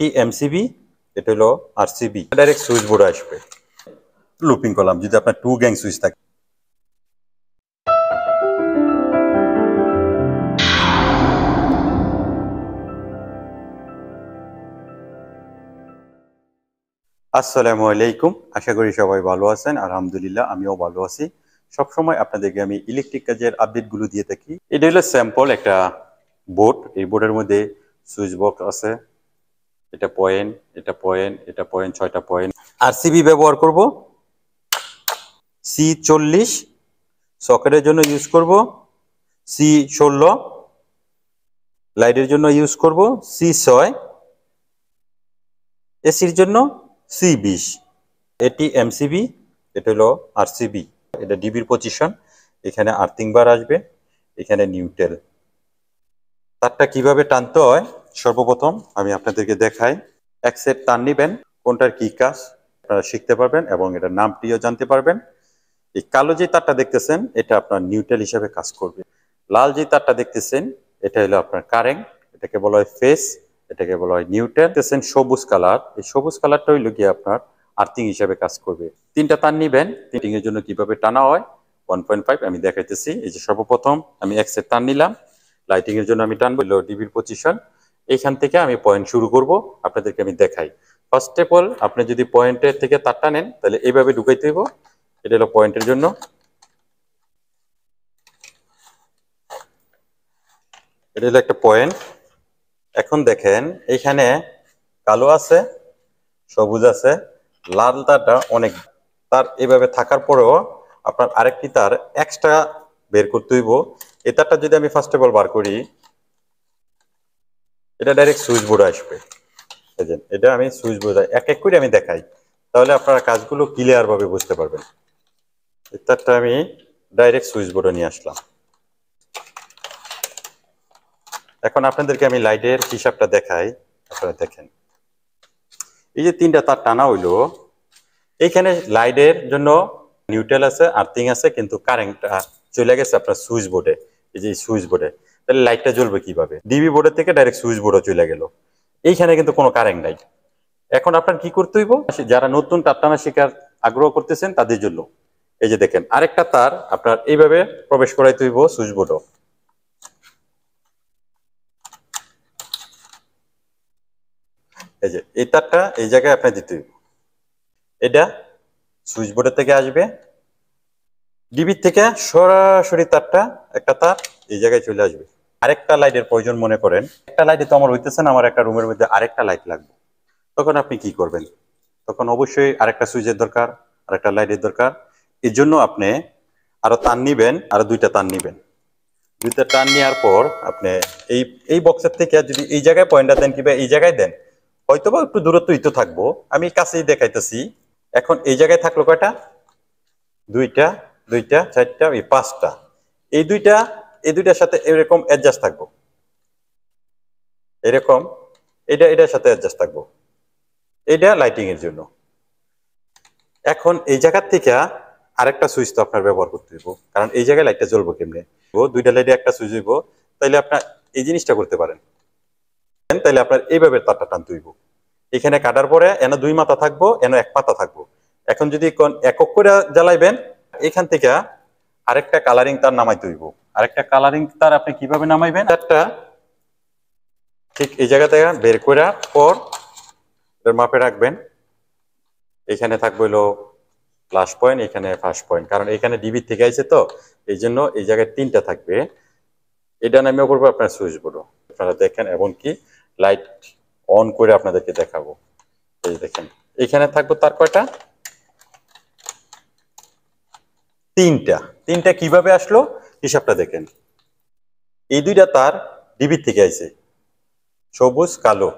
এটি এমসিবি, এটা হলো আরসিবি। ডাইরেক্ট সুইচ বোর্ড আসবে। লুপিং করলাম যদি আপনার 2 গ্যাং সুইচ থাকে। আসসালামু আলাইকুম, আশা করি সবাই ভালো আছেন। আলহামদুলিল্লাহ আমিও ভালো আছি। সবসময় আপনাদেরকে আমি ইলেকট্রিক কাজের আপডেটগুলো দিয়ে থাকি। এটা হলো স্যাম্পল একটা বোর্ড। এই বোর্ডের মধ্যে সুইচ বক্স আছে, এটা পয়েন্ট, এটা পয়েন্ট, এটা পয়েন্ট, 6টা পয়েন্ট। আরসিবি ব্যবহার করব, C40 সকেটের জন্য ইউজ করব, C16 লাইটের জন্য ইউজ করব, C6 এসির জন্য, C20। এটি এমসিবি, এটা হলো আরসিবি। এটা ডিবির পজিশন। এখানে আর্থিং বার আসবে, এখানে নিউট্রাল। তারটা কিভাবে টানতে হয় সর্বপ্রথম আমি আপনাদেরকে দেখাই। এক সেট তার নিবেন, কোনটার কি কাজ আপনারা শিখতে পারবেন এবং এটার নামটিও জানতে পারবেন। এই কালো যে তারটা দেখতেছেন এটা আপনার নিউট্রাল হিসেবে কাজ করবে। লাল যে তারটা দেখতেছেন এটা হলো আপনার কারেন্ট, এটাকে বলা হয় ফেস, এটাকে বলা হয় নিউট্রাল। দেখতেছেন সবুজ কালার, এই সবুজ কালারটা হইলো গিয়ে আপনার আর্থিং হিসেবে কাজ করবে। 3টা তার নিবেন। আর্থিং এর জন্য কিভাবে টানা হয় 1.5 আমি দেখাইতেছি। এই যে সর্বপ্রথম আমি এক সেট তার নিলাম, লাইটিং এর জন্য আমি টানবো, হলো ডিবির পজিশন। এইখান থেকে আমি পয়েন্ট শুরু করব, আপনাদেরকে আমি দেখাই। ফার্স্ট অফ অল আপনি যদি পয়েন্টের থেকে তারটা নেন তাহলে এইভাবে ঢুকাইতে হইব। এটা হলো পয়েন্টের জন্য। এটা হলো একটা পয়েন্ট। এখন দেখেন এইখানে কালো আছে, সবুজ আছে, লাল তারটা অনেক তার এভাবে থাকার পরেও আপনার আরেকটি তার এক্সট্রা বের করতে হইব। এই তারটা যদি আমি ফার্স্ট অফ অল বার করি, এটা ডাইরেক্ট সুইচ বোর্ডে আসবে। এই যে এটা আমি সুইচ বোর্ডে এক এক করে আমি দেখাই, তাহলে আপনারা কাজগুলো ক্লিয়ার ভাবে বুঝতে পারবেন। এই তারটা আমি ডাইরেক্ট সুইচ বোর্ডে নিয়ে আসলাম। এখন আপনাদেরকে আমি লাইটের হিসাবটা দেখাই, আপনারা দেখেন। এই যে 3টা তার টানা হইলো, এইখানে লাইটের জন্য নিউট্রাল আছে, আর্থিং আছে, কিন্তু কারেন্টটা চলে গেছে আপনার সুইচ বোর্ডে। এই যে সুইচ বোর্ডে, তাহলে লাইটটা জ্বলবে কিভাবে? ডিবি বোর্ডের থেকে ডাইরেক্ট সুইচ বোর্ডে চলে গেল। এইখানে কিন্তু কোনো কারেন্ট নাই। এখন আপনার কি করতে হইব? যারা নতুন তার টানা শেখার আগ্রহ করতেছেন তাদের জন্য এই যে দেখেন আরেকটা তার আপনার এইভাবে প্রবেশ করাইতে হইব সুইচ বোর্ডে। এই যে এই তারটা এই জায়গায় আপনি দিতে হইব। এটা সুইচ বোর্ডের থেকে আসবে, ডিবির থেকে সরাসরি তারটা একটা তার এই জায়গায় চলে আসবে। আরেকটা লাইটের প্রয়োজন মনে করেন, একটা লাইটে তো আমার হইতেছে না, আমার একটা রুমের মধ্যে আরেকটা লাইট লাগবে। তখন আপনি কি করবেন? তখন অবশ্যই আরেকটা সুইচের দরকার, আরেকটা লাইটের দরকার। এর জন্য আপনি আরো তার নিবেন, আরো 2টা তার নিবেন। 2টা তার নেওয়ার পর আপনি এই এই বক্সের থেকে যদি এই জায়গায় পয়েন্টটা দেন কিংবা এই জায়গায় দেন, হয়তোবা একটু দূরত্বই তো থাকবো, আমি কাছেই দেখাইতেছি। এখন এই জায়গায় থাকলো কয়টা? 2টা, 2টা, 4টা, এই 5টা। এই 2টার সাথে এরকম অ্যাডজাস্ট থাকবো, এরকম এটার সাথে অ্যাডজাস্ট থাকবো। এটা লাইটিং এর জন্য। এখন এই জায়গার থেকে আরেকটা সুইচ তো আপনার ব্যবহার করতে হইব, কারণ এই জায়গায় লাইটটা জ্বলবো কেমনে? 2টা লাইটে একটা সুইচ হইব, তাইলে আপনার এই জিনিসটা করতে পারেন। তাইলে আপনার এইভাবে তারটা টানতে হইব। এখানে কাটার পরে এনে 2 মাথা থাকবো, এনে 1 পাতা থাকবো। এখন যদি একক করে জ্বালাইবেন, এখান থেকে আরেকটা কালারিং তার নামাইতে হইব। আরেকটা কালারিং তার আপনি কিভাবে নামাইবেন? তারটা ঠিক এই জায়গা থেকে বের করে পর এর মাপে রাখবেন। এখানে থাকবে হলো প্লাস পয়েন্ট, এখানে ফার্স্ট পয়েন্ট, কারণ এখানে ডিবি থেকে আইছে তো এই জন্য এই জায়গায় 3টা থাকবে। এটা নামিয়ে করবো আপনার সুইচ বোর্ড, আপনারা দেখেন, এবং কি লাইট অন করে আপনাদেরকে দেখাবো। এই দেখেন এখানে থাকবো তার কয়টা? 3টা। 3টা কিভাবে আসলো হিসাবটা দেখেন। এই 2টা তার ডিবি থেকে আইছে, সবুজ কালো।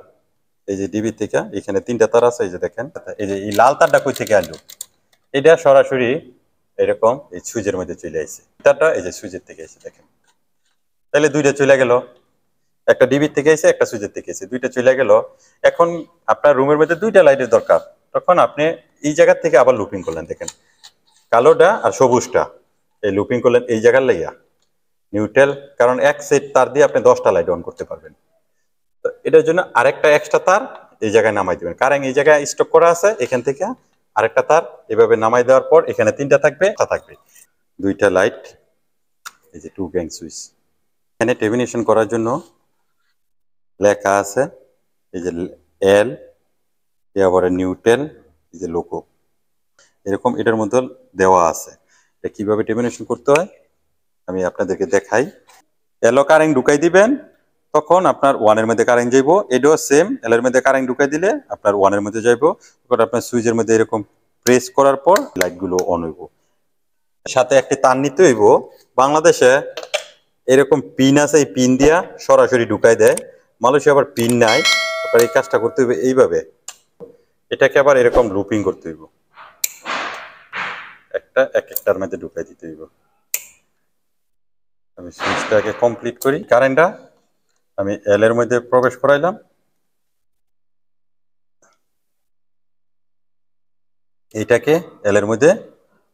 এই যে ডিবি থেকে এখানে 3টা তার আছে, এই যে দেখেন। এই যে এই লাল তারটা কই থেকে আসলো? এটা সরাসরি এরকম এই সুইচের মধ্যে চলে আইছে। তারটা এই যে সুইচের থেকে আইছে, দেখেন। তাহলে 2টা চলে গেল, একটা ডিবির থেকে এসে একটা সুইচের থেকে এসে 2টা চলে গেল। এখন আপনার রুমের মধ্যে 2টা লাইটের দরকার, তখন আপনি এই জায়গা থেকে আবার লুপিং করলেন। দেখেন কালোটা আর সবুজটা এই লুপিং করলেন এই জায়গার লাইয়া নিউট্রাল, কারণ এক সেট তার দিয়ে আপনি 10টা লাইট অন করতে পারবেন। তো এটার জন্য আরেকটা এক্সট্রা তার এই জায়গায় নামাই দিবেন। কারেন্ট এই জায়গায় স্টক করা আছে, এখান থেকে আরেকটা তার এভাবে নামাই দেওয়ার পর এখানে 3টা থাকবে, 2টা লাইট, এই যে 2 গ্যাং সুইচ। এখানে টেবিনেশন করার জন্য লেখা আছে এই যে এল, এবারে নিউট্রাল, এই যে লোগো এরকম এটার মধ্যে দেওয়া আছে। এটা কিভাবে টেবিনেশন করতে হয় আমি আপনাদেরকে দেখাই। এলো কারেন্ট ঢুকাই দিবেন, তখন আপনার 1 এর মধ্যে কারেন্ট যাইব। এটাও সেম, এল এর মধ্যে কারেন্ট ঢুকাই দিলে আপনার 1 এর মধ্যে যাইব। তখন আপনার সুইচের মধ্যে এরকম প্রেস করার পর লাইটগুলো অন হইব। সাথে একটি তার নিতে হইব। বাংলাদেশে এরকম পিন আছে, এই পিন দিয়া সরাসরি ঢুকাই দেয়। মালয়েশিয়া আবার পিন নাই, আপনার এই কাজটা করতে হইবে এইভাবে। এটাকে আবার এরকম লুপিং করতে হইব, একটা এক একটার মধ্যে ঢুকাই দিতে হইব। আমি সুইচটাকে কমপ্লিট করি। কারেন্টটা আমি এল এর মধ্যে প্রবেশ করাইলাম, এইটাকে এল এর মধ্যে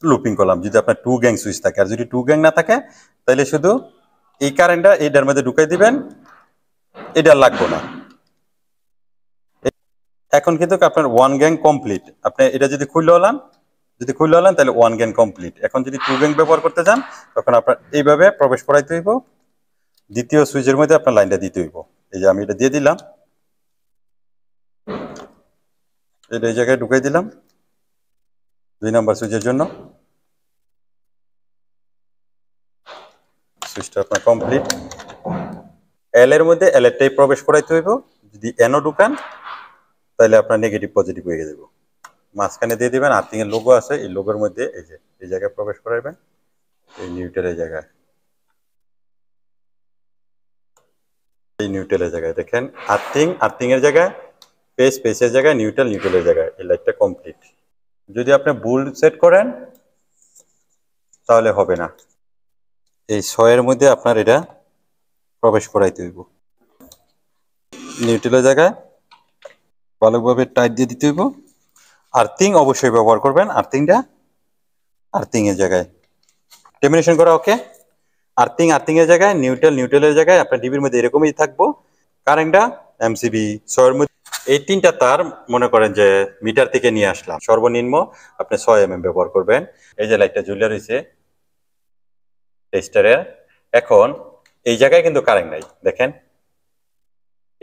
লুপিং করলাম। যদি আপনার 2 গ্যাং সুইচ থাকে, আর যদি 2 গ্যাং না থাকে তাহলে শুধু এই কারেন্টটা এইটার মধ্যে ঢুকাই দিবেন, এটা লাগবে না। এখন কিন্তু আপনার 1 গ্যাং কমপ্লিট। আপনি এটা যদি খুলে হলান, তাহলে 1 গ্যাং কমপ্লিট। এখন যদি 2 গ্যাং ব্যবহার করতে চান তখন আপনার এইভাবে প্রবেশ করাইতে হইব, দ্বিতীয় সুইচের মধ্যে আপনার লাইনটা দিতে হইব। এই যে আমি এটা দিয়ে দিলাম, এটা এই জায়গায় ঢুকাই দিলাম 2 নাম্বার সুইচের জন্য। সুইচটা আপনার কমপ্লিট। এল এর মধ্যে এল এরটাই প্রবেশ করাইতে হইব। যদি এনও ঢুকান তাহলে আপনার নেগেটিভ পজিটিভ হয়ে যাব। মাঝখানে দিয়ে দিবেন, আর্থিং এর লোগো আছে, এই লোগোর মধ্যে এই যে এই জায়গায় প্রবেশ করাইবেন, এই নিউট্রালের জায়গায়, এই নিউট্রালের জায়গায় দেখেন আর্থিং এর জায়গায়, পেসের জায়গায়, নিউট্রালের জায়গায়। এই লাইটটা কমপ্লিট। যদি আপনি ভুল সেট করেন তাহলে হবে না। এই 6 এর মধ্যে আপনার এটা প্রবেশ করাইতে হইব, নিউট্রালের জায়গায় ভালোভাবে টাইট দিয়ে দিতে হইব। আর্থিং অবশ্যই ব্যবহার করবেন, আর্থিং এর জায়গায় টেমিনেশন করা। ওকে, আর্থিং এর জায়গায়, নিউট্রালের জায়গায় আপনার ডিবির মধ্যে এরকমই থাকবো। কারেন্টটা এমসিবি 6 এর মধ্যে। এই 3টা তার মনে করেন যে মিটার থেকে নিয়ে আসলাম, সর্বনিম্ন আপনি 6 mm ব্যবহার করবেন। এই যে লাইটটা জ্বলে রয়েছে টেস্টারের। এখন এই জায়গায় কিন্তু কারেন্ট নাই, দেখেন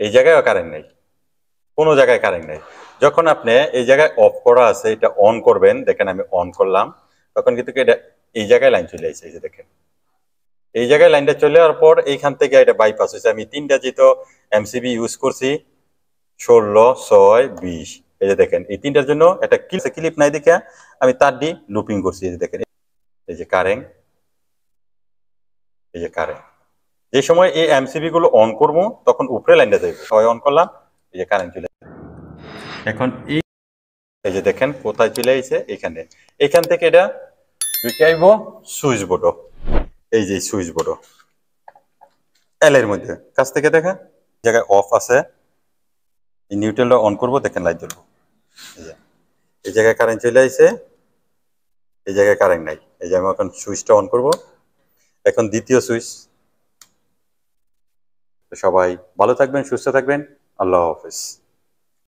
এই জায়গায়ও কারেন্ট নাই, কোনো জায়গায় কারেন্ট নাই। যখন আপনি এই জায়গায় অফ করা আছে এটা অন করবেন, দেখেন আমি অন করলাম, তখন কিন্তু এটা এই জায়গায় লাইন চলে আসছে। এই যে দেখেন এই জায়গায় লাইনটা চলে যাওয়ার পর এইখান থেকে এটা বাইপাস হয়েছে। আমি 3টা যেহেতু এমসিবি ইউজ করছি, 16, 6, 20, এই যে দেখেন এই 3টার জন্য একটা ক্লিপ নাই দেখে আমি তার দিয়ে লুপিং করছি। এই যে দেখেন এই যে কারেন্ট, এই যে কারেন্ট। যে সময় এই এমসিবি গুলো অন করবো তখন উপরে লাইনটা যাবে, সবাই অন করলাম, এই যে কারেন্ট চলে। এখন এই যে দেখেন কোথায় চলে আসছে, এখান থেকে এটা ঢুকে আইব সুইচ বোর্ড। এই যে সুইচ বোর্ড এল এর মধ্যে, কাছ থেকে দেখা জায়গায় অফ আছে, এই নিউট্রালটা অন করবো, দেখেন লাইট জ্বলবো। এই জায়গায় কারেন্ট চলে আসছে, এই জায়গায় কারেন্ট নাই। এই যে আমি এখন সুইচটা অন করব, এখন দ্বিতীয় সুইচ। সবাই ভালো থাকবেন, সুস্থ থাকবেন, আল্লাহ হাফেজ।